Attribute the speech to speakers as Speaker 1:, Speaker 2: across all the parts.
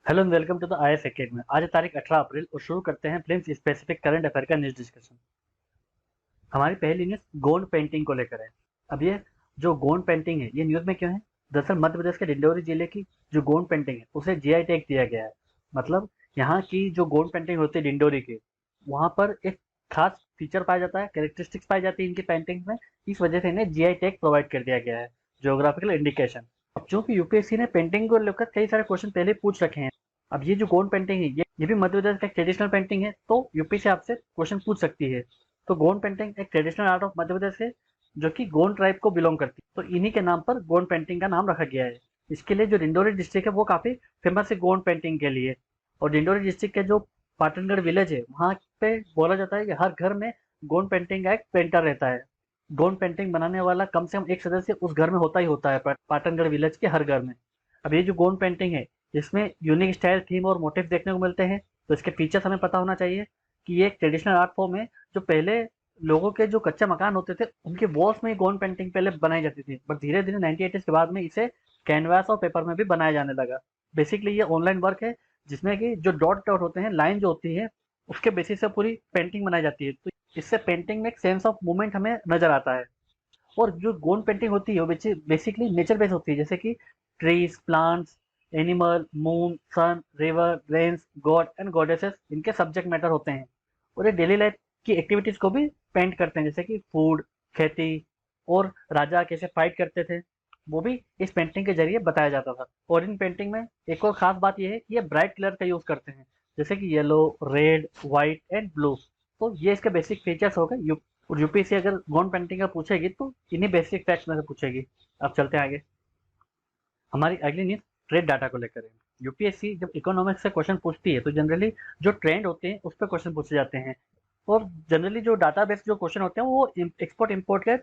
Speaker 1: Hello and welcome to the IAS academy. आज है तारीख 18 अप्रैल और शुरू करते हैं फिल्म स्पेसिफिक करंट अफेयर का न्यूज डिस्कशन। हमारी पहली न्यूज गोंड पेंटिंग को लेकर है। अब ये जो गोंड पेंटिंग है ये न्यूज में क्यों है? दरअसल मध्य प्रदेश के डिंडोरी जिले की जो गोंड पेंटिंग है उसे जीआई टैग दिया गया है। मतलब यहाँ की जो गोंड पेंटिंग होती है डिंडोरी की, वहाँ पर एक खास फीचर पाया जाता है, कैरेक्टरिस्टिक्स पाई जाती है इनकी पेंटिंग में। इस वजह से इन्हें जीआई टैग प्रोवाइड कर दिया गया है, जियोग्राफिकल इंडिकेशन। अब चूंकि यूपीएससी ने पेंटिंग को लेकर कई सारे क्वेश्चन पहले पूछ रखे हैं, अब ये जो गोंड पेंटिंग है ये भी मध्य प्रदेश का एक ट्रेडिशनल पेंटिंग है, तो यूपी से आपसे क्वेश्चन पूछ सकती है। तो गोंड पेंटिंग एक traditional art of Madhya Pradesh है जो कि गोंड ट्राइब को बिलोंग करती है, तो इन्हीं के नाम पर गोंड पेंटिंग का नाम रखा गया है। इसके लिए जो डिंडोरी डिस्ट्रिक्ट है वो काफी फेमस है गोंड पेंटिंग के लिए। और डिंडोरी डिस्ट्रिक्ट के जो पाटनगढ़ विलेज है वहाँ पे बोला जाता है कि हर घर में गोंड पेंटिंग का एक पेंटर रहता है। गोंड पेंटिंग बनाने वाला कम से कम एक सदस्य उस घर में होता ही होता है, पाटनगढ़ विलेज के हर घर में। अब ये जो गोंड पेंटिंग है इसमें यूनिक स्टाइल, थीम और मोटिव देखने को मिलते हैं। तो इसके फीचर्स हमें पता होना चाहिए कि ये एक ट्रेडिशनल आर्ट फॉर्म है। जो पहले लोगों के जो कच्चे मकान होते थे उनके वॉल्स में गोंड पेंटिंग पहले बनाई जाती थी, बट धीरे धीरे 1980s के बाद में इसे कैनवास और पेपर में भी बनाया जाने लगा। बेसिकली ये ऑनलाइन वर्क है जिसमें कि जो डॉट डॉट होते हैं, लाइन जो होती है, उसके बेसिस से पूरी पेंटिंग बनाई जाती है। तो इससे पेंटिंग में एक सेंस ऑफ मूवमेंट हमें नजर आता है। और जो गोंड पेंटिंग होती है वो बेसिकली नेचर बेस्ड होती है, जैसे कि trees, plants, animal, moon, sun, river, rains, god and goddesses इनके सब्जेक्ट मैटर होते हैं। और ये डेली लाइफ की एक्टिविटीज को भी पेंट करते हैं, जैसे कि फूड, खेती और राजा कैसे फाइट करते थे, वो भी इस पेंटिंग के जरिए बताया जाता था। और इन पेंटिंग में एक और खास बात यह है कि ये ब्राइट कलर का यूज करते हैं, जैसे कि yellow, red, white and blue. तो ये इसके बेसिक फीचर्स हो गए। और यूपीएससी अगर गोंड पेंटिंग का पूछेगी तो इन्हीं बेसिक फैक्ट्स में से पूछेगी। अब चलते हैं आगे। हमारी अगली न्यूज ट्रेड डाटा को लेकर है। यूपीएससी जब इकोनॉमिक्स से क्वेश्चन पूछती है तो जनरली जो ट्रेंड होते हैं उस पर क्वेश्चन पूछे जाते हैं। और जनरली जो डाटा बेस्ड जो क्वेश्चन होते हैं वो एक्सपोर्ट इम्पोर्ट के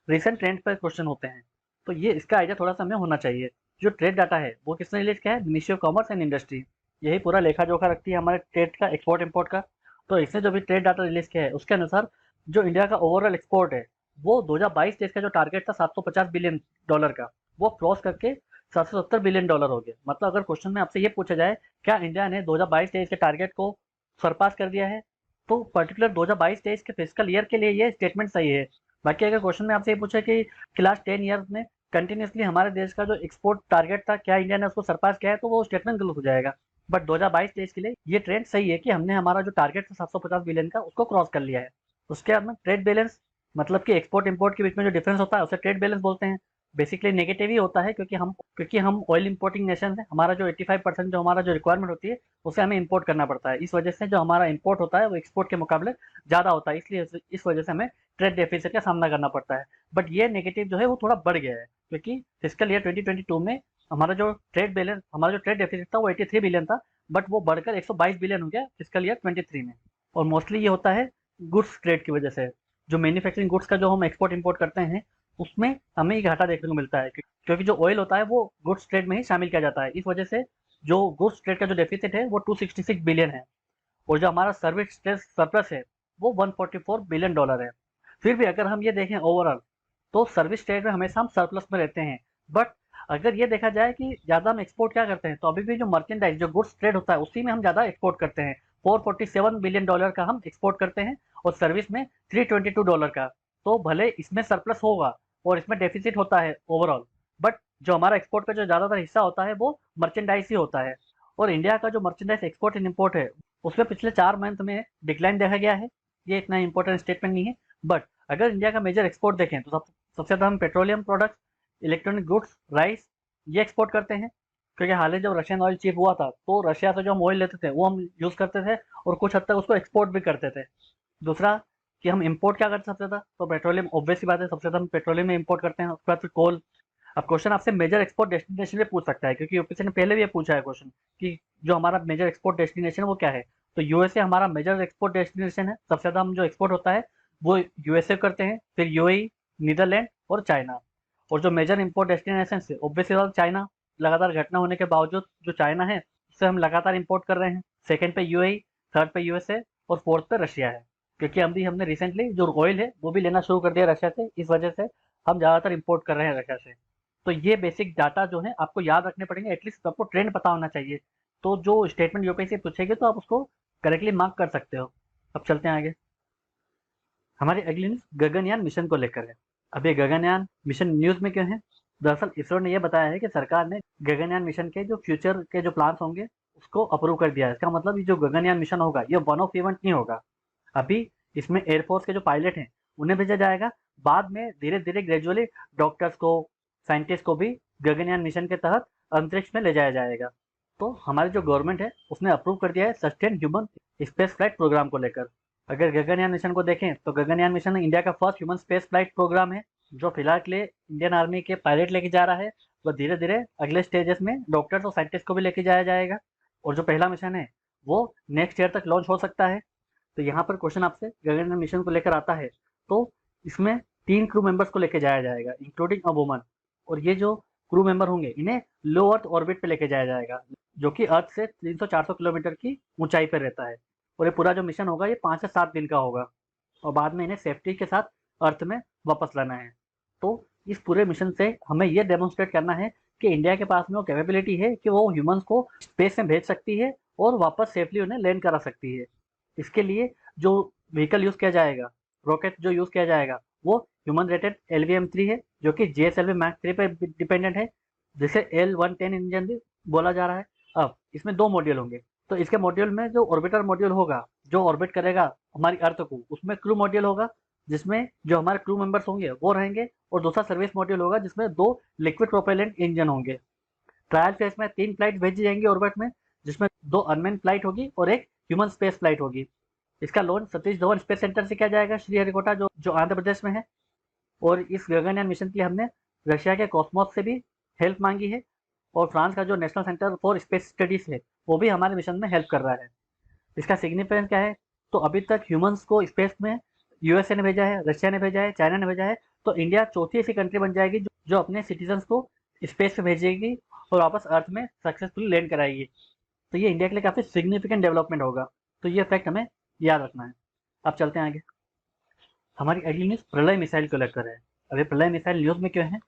Speaker 1: रिसेंट ट्रेंड पर क्वेश्चन होते हैं। तो ये इसका आइडिया थोड़ा सा हमें होना चाहिए। जो ट्रेड डाटा है वो किसने रिलीज किया है? Ministry of commerce and industry. यही पूरा लेखा जोखा रखती है हमारे ट्रेड का, एक्सपोर्ट इम्पोर्ट का। तो इसने जो भी ट्रेड डाटा रिलीज किया है उसके अनुसार जो इंडिया का ओवरऑल एक्सपोर्ट है वो 2022-23 का जो टारगेट था 750 बिलियन डॉलर का, वो क्रॉस करके 770 बिलियन डॉलर हो गया। मतलब अगर क्वेश्चन में आपसे ये पूछा जाए क्या इंडिया ने 2022-23 के टारगेट को सरपास कर दिया है, तो पर्टिकुलर 2022-23 के फिजिकल ईयर के लिए ये स्टेटमेंट सही है। बाकी अगर क्वेश्चन में आपसे ये पूछे कि लास्ट 10 ईयर्स में कंटिन्यूसली हमारे देश का जो एक्सपोर्ट टारगेट था क्या इंडिया ने उसको सरपास किया है, तो वो स्टेटमेंट गलत हो जाएगा। बट 2022-23 के लिए ये ट्रेंड सही है कि हमने हमारा जो टारगेट था 750 बिलियन का उसको क्रॉस कर लिया है। उसके बाद में ट्रेड बैलेंस, मतलब कि एक्सपोर्ट इंपोर्ट के बीच में जो डिफरेंस होता है उसे ट्रेड बैलेंस बोलते हैं। बेसिकली नेगेटिव ही होता है क्योंकि हम ऑयल इंपोर्टिंग नेशन है। हमारा जो 85% जो हमारा जो रिक्वायरमेंट होती है उसे हमें इंपोर्ट करना पड़ता है। इस वजह से जो हमारा इंपोर्ट होता है वो एक्सपोर्ट के मुकाबले ज़्यादा होता है, इसलिए इस वजह से हमें ट्रेड डेफिसिट का सामना करना पड़ता है। बट ये नेगेटिव जो है वो थोड़ा बढ़ गया है क्योंकि फिजिकल ईयर 2022 में हमारा जो ट्रेड डेफिसिट था वो 83 बिलियन था, बट वो बढ़कर 122 बिलियन हो गया फिजिकल ईयर 23 में। और मोस्टली ये होता है गुड्स ट्रेड की वजह से। जो मैन्युफैक्चरिंग गुड्स का जो हम एक्सपोर्ट इंपोर्ट करते हैं उसमें हमें ये घाटा देखने को मिलता है क्योंकि जो ऑयल होता है वो गुड्स ट्रेड में ही शामिल किया जाता है। इस वजह से जो गुड्स ट्रेड का जो डेफिसिट है वो 266 बिलियन है। और जो हमारा सर्विस ट्रेड सरप्लस है वो 144 बिलियन डॉलर है। फिर भी अगर हम ये देखें ओवरऑल तो सर्विस ट्रेड में हमेशा हम सरप्लस में रहते हैं। बट अगर ये देखा जाए कि ज़्यादा हम एक्सपोर्ट क्या करते हैं, तो अभी भी जो मर्चेंडाइज जो गुड्स ट्रेड होता है उसी में हम ज़्यादा एक्सपोर्ट करते हैं। 447 बिलियन डॉलर का हम एक्सपोर्ट करते हैं और सर्विस में 322 डॉलर का। तो भले इसमें सरप्लस होगा और इसमें डेफिसिट होता है ओवरऑल, बट जो हमारा एक्सपोर्ट का जो ज़्यादातर हिस्सा होता है वो मर्चेंडाइज ही होता है। और इंडिया का जो मर्चेंडाइज एक्सपोर्ट एंड इम्पोर्ट है उसमें पिछले 4 मंथ में डिक्लाइन देखा गया है। ये इतना इंपॉर्टेंट स्टेटमेंट नहीं है, बट अगर इंडिया का मेजर एक्सपोर्ट देखें तो सबसे ज़्यादा हम petroleum products, electronic goods, rice ये एक्सपोर्ट करते हैं। क्योंकि हाल ही जब रशियन ऑयल चीप हुआ था तो रशिया से जो हम ऑयल लेते थे वो हम यूज़ करते थे और कुछ हद तक उसको एक्सपोर्ट भी करते थे। दूसरा कि हम इंपोर्ट क्या करते हैं सबसे ज़्यादा, तो पेट्रोलियम ऑब्वियस सी बात है, सबसे ज़्यादा हम पेट्रोलियम में इंपोर्ट करते हैं। उसके बाद फिर कोल। अब क्वेश्चन आपसे मेजर एक्सपोर्ट डेस्टिनेशन भी पूछ सकता है क्योंकि यूपीएससी ने पहले भी ये पूछा है क्वेश्चन कि जो हमारा मेजर एक्सपोर्ट डेस्टिनेशन है वो क्या है। तो यूएसए हमारा मेजर एक्सपोर्ट डेस्टिनेशन है। सबसे ज़्यादा हम जो एक्सपोर्ट होता है वो यूएसए करते हैं, फिर यूएई, नीदरलैंड और चाइना। और जो मेजर इंपोर्ट डेस्टिनेशन है ऑब्वियसली चाइना। लगातार घटना होने के बावजूद जो चाइना है उससे हम लगातार इंपोर्ट कर रहे हैं। सेकंड पे यूएई, थर्ड पे यूएसए और फोर्थ पे रशिया है। क्योंकि हमने रिसेंटली जो ऑयल है वो भी लेना शुरू कर दिया रशिया से, इस वजह से हम ज़्यादातर इंपोर्ट कर रहे हैं रशिया से। तो ये बेसिक डाटा जो है आपको याद रखने पड़ेंगे, एटलीस्ट आपको ट्रेंड पता होना चाहिए तो जो स्टेटमेंट यूपीएससी पूछेगी तो आप उसको करेक्टली मार्क कर सकते हो। अब चलते हैं आगे। हमारी अगली न्यूज़ गगनयान मिशन को लेकर है। अब ये गगनयान मिशन न्यूज़ में क्यों है? दरअसल इसरो ने यह बताया है कि सरकार ने गगनयान मिशन के जो फ्यूचर के जो प्लान्स होंगे उसको अप्रूव कर दिया है। इसका मतलब ये जो गगनयान मिशन होगा ये वन ऑफ इवेंट नहीं होगा। अभी इसमें एयरफोर्स के जो पायलट हैं उन्हें भेजा जाएगा, बाद में धीरे धीरे ग्रेजुअली डॉक्टर्स को, साइंटिस्ट को भी गगनयान मिशन के तहत अंतरिक्ष में ले जाया जाएगा। तो हमारी जो गवर्नमेंट है उसने अप्रूव कर दिया है sustain human space flight programme को लेकर। अगर गगनयान मिशन को देखें तो गगनयान मिशन इंडिया का first human space flight programme है, जो फिलहाल के लिए इंडियन आर्मी के पायलट लेके जा रहा है। वह धीरे धीरे अगले स्टेजेस में डॉक्टर्स और साइंटिस्ट को भी लेके जाया जाएगा, और जो पहला मिशन है वो नेक्स्ट ईयर तक लॉन्च हो सकता है। तो यहाँ पर क्वेश्चन आपसे गगनयान मिशन को लेकर आता है, तो इसमें 3 क्रू मेंबर्स को लेके जाया जाएगा इंक्लूडिंग अ वुमन, और ये जो क्रू मेंबर होंगे इन्हें लो अर्थ ऑर्बिट पे लेके जाया जाएगा, जो कि अर्थ से 300-400 किलोमीटर की ऊंचाई पर रहता है। और ये पूरा जो मिशन होगा ये 5 से 7 दिन का होगा, और बाद में इन्हें सेफ्टी के साथ अर्थ में वापस लाना है। तो इस पूरे मिशन से हमें ये डेमोन्स्ट्रेट करना है कि इंडिया के पास में वो कैपेबिलिटी है कि वो ह्यूमंस को स्पेस में भेज सकती है और वापस सेफली उन्हें लैंड करा सकती है। इसके लिए जो व्हीकल यूज़ किया जाएगा, रॉकेट जो यूज़ किया जाएगा, वो ह्यूमन रेटेड LVM-3 है, जो कि GSLV Mark 3 पर डिपेंडेंट है, जिसे L110 इंजन भी बोला जा रहा है। अब इसमें 2 मॉड्यूल होंगे, तो इसके मॉड्यूल में जो ऑर्बिटर मॉड्यूल होगा जो ऑर्बिट करेगा हमारी अर्थ को, उसमें क्रू मॉड्यूल होगा जिसमें जो हमारे क्रू मेंबर्स होंगे वो रहेंगे, और दूसरा सर्विस मॉड्यूल होगा जिसमें 2 लिक्विड प्रोपेलेंट इंजन होंगे। ट्रायल फेज में 3 फ्लाइट भेजी जाएंगी ऑर्बिट में, जिसमें 2 अनमैन्ड फ्लाइट होगी और 1 ह्यूमन स्पेस फ्लाइट होगी। इसका launch Satish Dhawan space centre से किया जाएगा, श्रीहरिकोटा, जो आंध्र प्रदेश में है। और इस गगनयान मिशन के लिए हमने रशिया के कॉस्मोस से भी हेल्प मांगी है, और फ्रांस का जो national centre for space studies है वो भी हमारे मिशन में हेल्प कर रहा है। इसका सिग्निफिकेंस क्या है? तो अभी तक ह्यूमंस को स्पेस में यूएसए ने भेजा है, रशिया ने भेजा है, चाइना ने भेजा है, तो इंडिया चौथी ऐसी कंट्री बन जाएगी जो अपने सिटीजन्स को स्पेस में भेजेगी और वापस अर्थ में सक्सेसफुली लैंड कराएगी। तो ये इंडिया के लिए काफ़ी सिग्निफिकेंट डेवलपमेंट होगा, तो ये फैक्ट हमें याद रखना है। अब चलते हैं आगे। हमारी अगली न्यूज़ प्रलय मिसाइल को लेकर है। अब ये प्रलय मिसाइल न्यूज़ में क्यों है?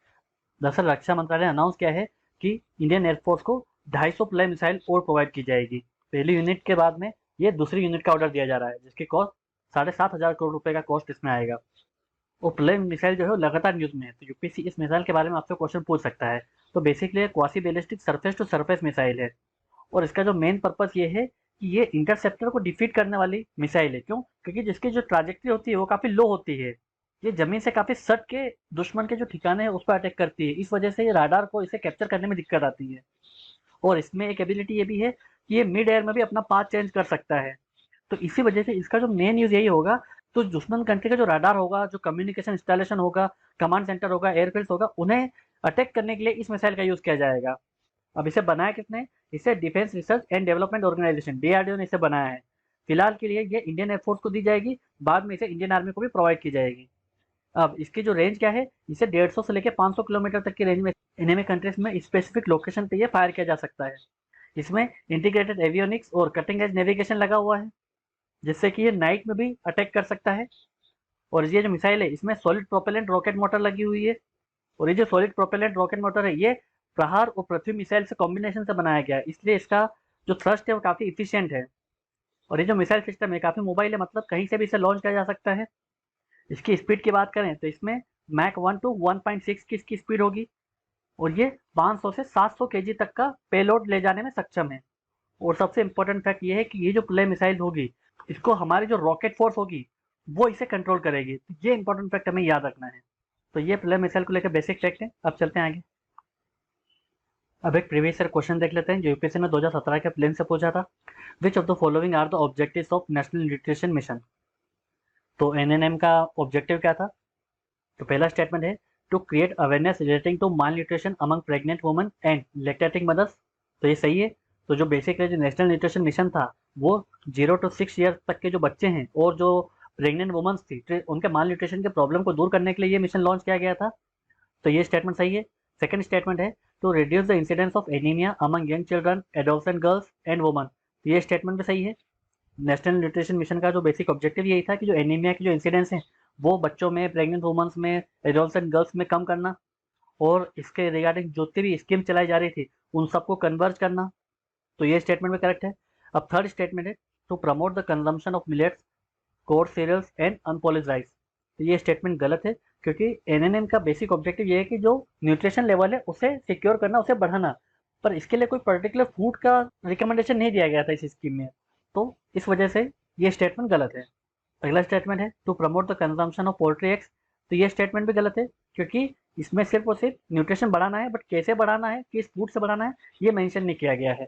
Speaker 1: दरअसल रक्षा मंत्रालय ने अनाउंस किया है कि इंडियन एयरफोर्स को 250 प्रलय मिसाइल और प्रोवाइड की जाएगी। पहली यूनिट के बाद में ये दूसरी यूनिट का ऑर्डर दिया जा रहा है, जिसकी कॉस्ट 7,500 करोड़ रुपए का कॉस्ट इसमें आएगा। और प्रलय मिसाइल जो है लगातार न्यूज़ में है, तो यूपीएससी इस मिसाइल के बारे में आपसे क्वेश्चन पूछ सकता है। तो basically quasi ballistic surface to surface missile है, और इसका जो मेन पर्पस ये है कि ये इंटरसेप्टर को डिफीट करने वाली मिसाइल है। क्यों? क्योंकि जिसकी जो ट्राजेक्टरी होती है वो काफ़ी लो होती है, ये जमीन से काफ़ी सट के दुश्मन के जो ठिकाने हैं उस पर अटैक करती है। इस वजह से ये राडार को इसे कैप्चर करने में दिक्कत आती है। और इसमें एक एबिलिटी ये भी है कि ये मिड एयर में भी अपना पाथ चेंज कर सकता है। तो इसी वजह से इसका जो मेन यूज़ यही होगा, तो दुश्मन कंट्री का जो राडार होगा, जो कम्युनिकेशन इंस्टॉलेशन होगा, कमांड सेंटर होगा, एयरफील्ड होगा, उन्हें अटैक करने के लिए इस मिसाइल का यूज़ किया जाएगा। अब इसे बनाया किसने? इसे defence research and development organisation DRDO ने इसे बनाया है। फिलहाल के लिए ये इंडियन एयरफोर्स को दी जाएगी, बाद में इसे इंडियन आर्मी को भी प्रोवाइड की जाएगी। अब इसकी जो रेंज क्या है, इसे 150 से लेकर 500 किलोमीटर तक की रेंज में एनिमी कंट्रीज में स्पेसिफिक लोकेशन पे ये फायर किया जा सकता है। इसमें इंटीग्रेटेड एवियोनिक्स और कटिंग एज नेविगेशन लगा हुआ है, जिससे कि ये नाइट में भी अटैक कर सकता है। और ये जो मिसाइल है इसमें सॉलिड प्रोपेलेंट रॉकेट मोटर लगी हुई है, और ये जो सॉलिड प्रोपेलेंट रॉकेट मोटर है ये प्रहार और पृथ्वी मिसाइल से कॉम्बिनेशन से बनाया गया है, इसलिए इसका जो थ्रस्ट है वो काफ़ी इफिशियंट है। और ये जो मिसाइल सिस्टम है काफ़ी मोबाइल है, मतलब कहीं से भी इसे लॉन्च किया जा सकता है। इसकी स्पीड की बात करें तो इसमें मैक 1 to 1.6 की इसकी स्पीड होगी, और ये 500 से 700 केजी तक का पेलोड ले जाने में सक्षम है। और सबसे इंपॉर्टेंट फैक्ट ये है कि ये जो प्रलय मिसाइल होगी इसको हमारी जो रॉकेट फोर्स होगी वो इसे कंट्रोल करेगी। तो ये इंपॉर्टेंट फैक्ट हमें याद रखना है। तो ये प्रलय मिसाइल को लेकर बेसिक फैक्ट है। अब चलते हैं आगे। अब एक प्रीवियस ईयर क्वेश्चन देख लेते हैं जो यूपीएससी ने 2017 के प्लेन से पूछा था। Which of the following are the objectives of national nutrition mission? तो NNM का ऑब्जेक्टिव क्या था? तो पहला स्टेटमेंट है to create awareness relating to malnutrition among pregnant woman and lactating mothers. तो ये सही है। तो जो बेसिकली जो नेशनल न्यूट्रिशन मिशन था वो 0 to 6 ईयर तक के जो बच्चे हैं और जो प्रेग्नेंट वुमन्स थी उनके माल न्यूट्रिशन के प्रॉब्लम को दूर करने के लिए ये मिशन लॉन्च किया गया था। तो ये स्टेटमेंट सही है। सेकंड स्टेटमेंट है to reduce the incidence of anaemia among young children, adolescent girls and woman. तो ये स्टेटमेंट भी सही है। नेशनल न्यूट्रिशन मिशन का जो बेसिक ऑब्जेक्टिव यही था कि जो एनीमिया के जो इंसिडेंट्स हैं वो बच्चों में, प्रेग्नेंट वुमन्स में, एडोलसेंट गर्ल्स में कम करना, और इसके रिगार्डिंग जितनी भी स्कीम चलाई जा रही थी उन सबको कन्वर्ज करना, तो ये स्टेटमेंट भी करेक्ट है। अब थर्ड स्टेटमेंट है to promote the consumption of millets, coarse cereals and unpolished rice. तो ये स्टेटमेंट गलत है, क्योंकि एनएनएम का बेसिक ऑब्जेक्टिव ये है कि जो न्यूट्रिशन लेवल है उसे सिक्योर करना, उसे बढ़ाना, पर इसके लिए कोई पर्टिकुलर फूड का रिकमेंडेशन नहीं दिया गया था इस स्कीम में। तो इस वजह से ये स्टेटमेंट गलत है। अगला स्टेटमेंट है to promote the consumption of poultry eggs. तो ये स्टेटमेंट भी गलत है, क्योंकि इसमें सिर्फ और सिर्फ न्यूट्रिशन बढ़ाना है, बट कैसे बढ़ाना है, किस फूड से बढ़ाना है, ये मेंशन नहीं किया गया है।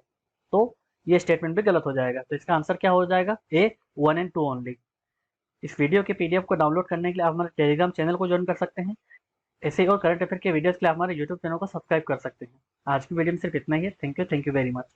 Speaker 1: तो ये स्टेटमेंट भी गलत हो जाएगा। तो इसका आंसर क्या हो जाएगा? ए 1 एंड 2 ओनली। इस वीडियो के पीडीएफ को डाउनलोड करने के लिए आप हमारे टेलीग्राम चैनल को ज्वाइन कर सकते हैं। ऐसे ही और करंट अफेयर के वीडियोस के लिए आप हमारे यूट्यूब चैनल को सब्सक्राइब कर सकते हैं। आज की वीडियो में सिर्फ इतना ही है। Thank you very much.